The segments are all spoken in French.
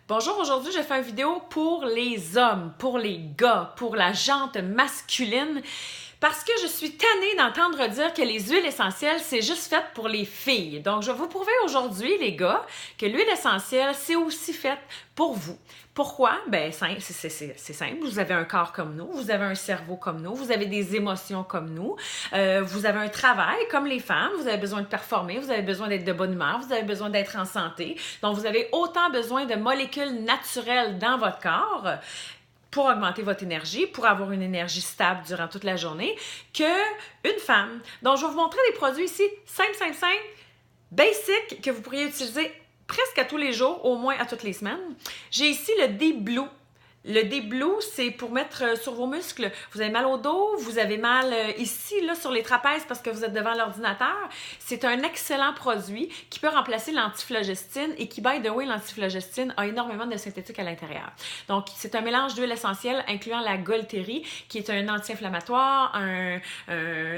Bonjour, aujourd'hui je fais une vidéo pour les hommes, pour les gars, pour la jante masculine, parce que je suis tannée d'entendre dire que les huiles essentielles, c'est juste fait pour les filles. Donc, je vais vous prouver aujourd'hui, les gars, que l'huile essentielle, c'est aussi fait pour vous. Pourquoi? Ben, c'est simple. Vous avez un corps comme nous, vous avez un cerveau comme nous, vous avez des émotions comme nous, vous avez un travail comme les femmes, vous avez besoin de performer, vous avez besoin d'être de bonne humeur, vous avez besoin d'être en santé. Donc, vous avez autant besoin de molécules naturelles dans votre corps pour augmenter votre énergie, pour avoir une énergie stable durant toute la journée, qu'une femme. Donc, je vais vous montrer des produits ici, simple, basic, que vous pourriez utiliser presque à tous les jours, au moins à toutes les semaines. J'ai ici le D-Blue. Le D-Blue, c'est pour mettre sur vos muscles. Vous avez mal au dos, vous avez mal ici, là, sur les trapèzes parce que vous êtes devant l'ordinateur. C'est un excellent produit qui peut remplacer l'antiflogestine et qui, by the way, l'antiflogestine a énormément de synthétique à l'intérieur. Donc, c'est un mélange d'huile essentielle incluant la Golteri, qui est un anti-inflammatoire, un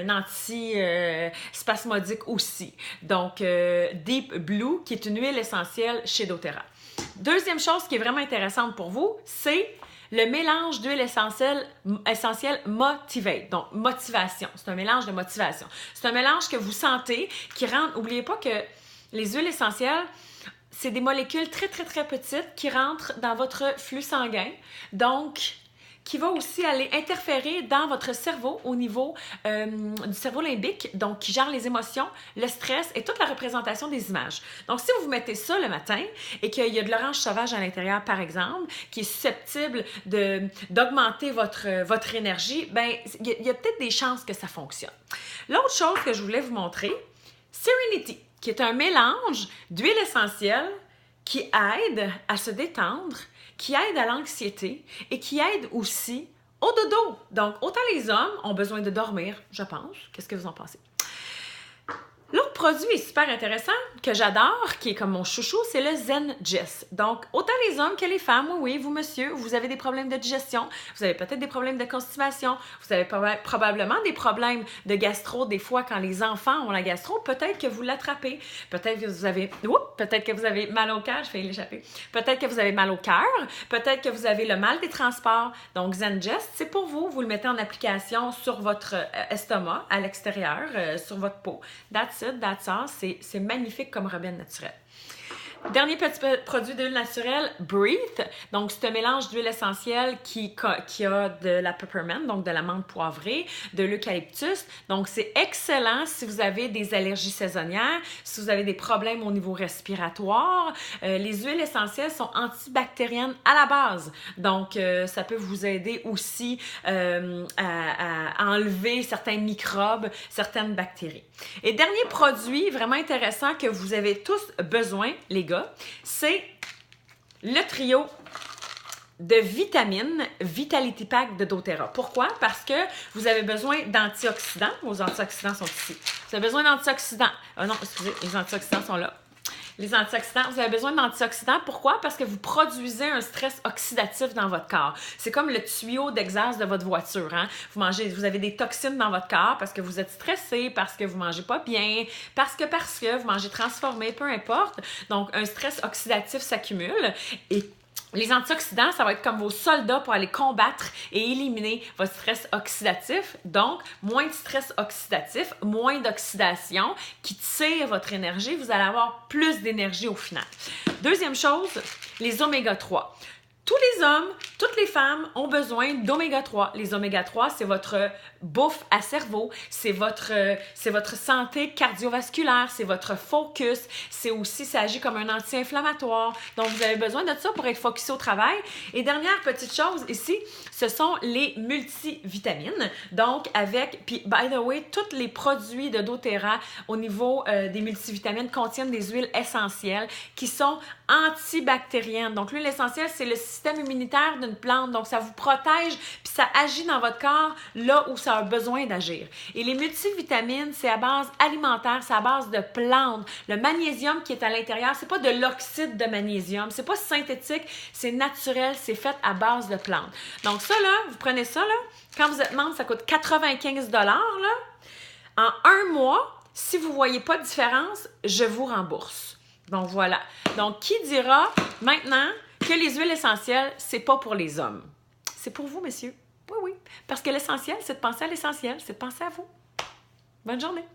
anti-spasmodique aussi. Donc, Deep Blue, qui est une huile essentielle chez doTERRA. Deuxième chose qui est vraiment intéressante pour vous, c'est le mélange d'huile essentielle Motivate. Donc, motivation. C'est un mélange de motivation. C'est un mélange que vous sentez qui rend... N'oubliez pas que les huiles essentielles, c'est des molécules très petites qui rentrent dans votre flux sanguin. Donc, qui va aussi aller interférer dans votre cerveau au niveau du cerveau limbique, donc qui gère les émotions, le stress et toute la représentation des images. Donc, si vous vous mettez ça le matin et qu'il y a de l'orange sauvage à l'intérieur, par exemple, qui est susceptible d'augmenter votre énergie, ben il y a peut-être des chances que ça fonctionne. L'autre chose que je voulais vous montrer, Serenity, qui est un mélange d'huile essentielle qui aide à se détendre, qui aide à l'anxiété et qui aide aussi au dodo. Donc, autant les hommes ont besoin de dormir, je pense. Qu'est-ce que vous en pensez? L'autre produit est super intéressant, que j'adore, qui est comme mon chouchou, c'est le ZenGest. Donc, autant les hommes que les femmes, oui, vous, monsieur, vous avez des problèmes de digestion, vous avez peut-être des problèmes de constipation, vous avez probablement des problèmes de gastro, des fois, quand les enfants ont la gastro, peut-être que vous l'attrapez, peut-être que vous avez mal au cœur, je vais l'échapper, peut-être que vous avez mal au cœur, peut-être que vous avez le mal des transports. Donc, ZenGest, c'est pour vous, vous le mettez en application sur votre estomac, à l'extérieur, sur votre peau. That's all. C'est magnifique comme remède naturel. Dernier petit produit d'huile naturelle, Breathe. Donc, c'est un mélange d'huile essentielle qui a de la peppermint, donc de la menthe poivrée, de l'eucalyptus. Donc, c'est excellent si vous avez des allergies saisonnières, si vous avez des problèmes au niveau respiratoire. Les huiles essentielles sont antibactériennes à la base. Donc, ça peut vous aider aussi à enlever certains microbes, certaines bactéries. Et dernier produit vraiment intéressant que vous avez tous besoin, les gars, c'est le trio de vitamines Vitality Pack de doTERRA. Pourquoi? Parce que vous avez besoin d'antioxydants. Vos antioxydants sont ici. Vous avez besoin d'antioxydants. Non, excusez, les antioxydants sont là. Les antioxydants, vous avez besoin d'antioxydants. Pourquoi? Parce que vous produisez un stress oxydatif dans votre corps. C'est comme le tuyau d'exhaust de votre voiture. Hein? Vous avez des toxines dans votre corps parce que vous êtes stressé, parce que vous ne mangez pas bien, parce que vous mangez transformé, peu importe. Donc, un stress oxydatif s'accumule et les antioxydants, ça va être comme vos soldats pour aller combattre et éliminer votre stress oxydatif. Donc, moins de stress oxydatif, moins d'oxydation qui tire votre énergie. Vous allez avoir plus d'énergie au final. Deuxième chose, les oméga 3. Tous les hommes, toutes les femmes ont besoin d'oméga 3. Les oméga 3, c'est votre bouffe à cerveau, c'est votre santé cardiovasculaire, c'est votre focus, c'est aussi, ça agit comme un anti-inflammatoire. Donc, vous avez besoin de ça pour être focusé au travail. Et dernière petite chose ici, ce sont les multivitamines. Donc, puis by the way, tous les produits de doTERRA au niveau des multivitamines contiennent des huiles essentielles qui sont antibactériennes. Donc, l'huile essentielle, c'est le système immunitaire d'une plante. Donc, ça vous protège puis ça agit dans votre corps là où ça a besoin d'agir. Et les multivitamines, c'est à base alimentaire, c'est à base de plantes. Le magnésium qui est à l'intérieur, c'est pas de l'oxyde de magnésium, c'est pas synthétique, c'est naturel, c'est fait à base de plantes. Donc, ça, là, vous prenez ça, là, quand vous êtes membre, ça coûte 95 $, là. En un mois, si vous ne voyez pas de différence, je vous rembourse. Donc, voilà. Donc, qui dira maintenant que les huiles essentielles, c'est pas pour les hommes. C'est pour vous, messieurs. Oui, oui. Parce que l'essentiel, c'est de penser à l'essentiel, c'est de penser à vous. Bonne journée.